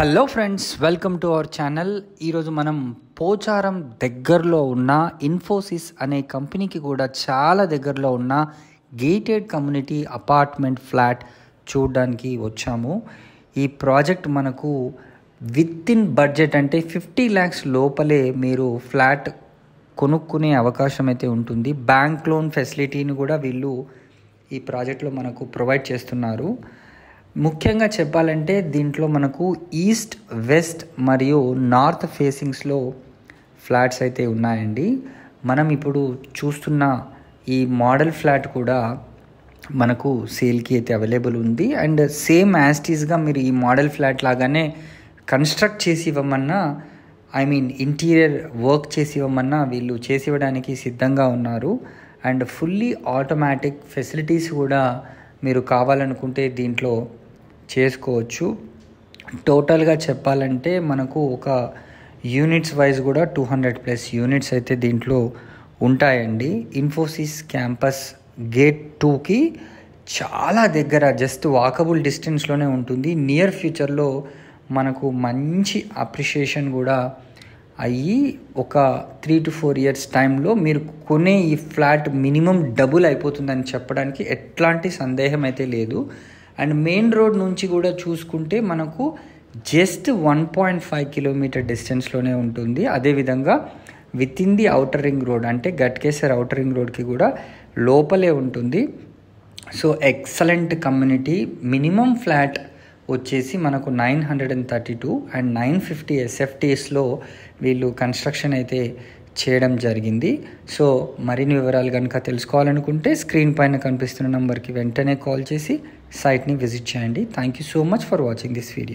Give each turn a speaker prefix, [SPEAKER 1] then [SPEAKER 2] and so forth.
[SPEAKER 1] Hello friends, welcome to our channel. ఈరోజు మనం పోచారం దగ్గరలో ఉన్న ఇన్ఫోసిస్ అనే కంపెనీకి కూడా చాలా దగ్గరలో ఉన్న గేటెడ్ కమ్యూనిటీ అపార్ట్మెంట్ ఫ్లాట్ చూడడానికి వచ్చాము. ఈ ప్రాజెక్ట్ మనకు విత్ ఇన్ బడ్జెట్ అంటే 50 lakhs లోపలే మీరు ఫ్లాట్ కొనుక్కునే అవకాశం అయితే ఉంటుంది. బ్యాంక్ లోన్ ఫెసిలిటీని కూడా వీళ్ళు ఈ ప్రాజెక్ట్లో మనకు ప్రొవైడ్ చేస్తున్నారు. ముఖ్యంగా చెప్పాలంటే దీంట్లో మనకు ఈస్ట్, వెస్ట్ మరియు నార్త్ ఫేసింగ్స్లో ఫ్లాట్స్ అయితే ఉన్నాయండి. మనం ఇప్పుడు చూస్తున్న ఈ మోడల్ ఫ్లాట్ కూడా మనకు సేల్కి అయితే అవైలబుల్ ఉంది. అండ్ సేమ్ యాస్టీస్గా మీరు ఈ మోడల్ ఫ్లాట్ లాగానే కన్స్ట్రక్ట్ చేసి ఇవ్వమన్నా, ఇంటీరియర్ వర్క్ చేసి ఇవ్వమన్నా వీళ్ళు చేసి ఇవ్వడానికి సిద్ధంగా ఉన్నారు. అండ్ ఫుల్లీ ఆటోమేటిక్ ఫెసిలిటీస్ కూడా మీరు కావాలనుకుంటే దీంట్లో చేసుకోవచ్చు. టోటల్గా చెప్పాలంటే మనకు ఒక యూనిట్స్ వైజ్ కూడా 200+ యూనిట్స్ అయితే దీంట్లో ఉంటాయండి. ఇన్ఫోసిస్ క్యాంపస్ గేట్ 2కి చాలా దగ్గర, జస్ట్ వాకబుల్ డిస్టెన్స్లోనే ఉంటుంది. నియర్ ఫ్యూచర్లో మనకు మంచి అప్రిషియేషన్ కూడా అయ్యి ఒక 3 to 4 years టైంలో మీరు కొనే ఈ ఫ్లాట్ మినిమం డబుల్ అయిపోతుందని చెప్పడానికి ఎట్లాంటి సందేహం అయితే లేదు. అండ్ మెయిన్ రోడ్ నుంచి కూడా చూసుకుంటే మనకు జస్ట్ 1.5 kilometer డిస్టెన్స్లోనే ఉంటుంది. అదేవిధంగా with in the outer ring road అంటే గట్కేసర్ ఔటర్ రింగ్ రోడ్కి కూడా లోపలే ఉంటుంది. So excellent community. Minimum flat వచ్చేసి మనకు 932 అండ్ 950 SFTSలో వీళ్ళు కన్స్ట్రక్షన్ అయితే చేయడం జరిగింది. సో మరిన్ని వివరాలు కనుక తెలుసుకోవాలనుకుంటే స్క్రీన్ పైన కనిపిస్తున్న నెంబర్కి వెంటనే కాల్ చేసి సైట్ని విజిట్ చేయండి. Thank you so much for watching this video.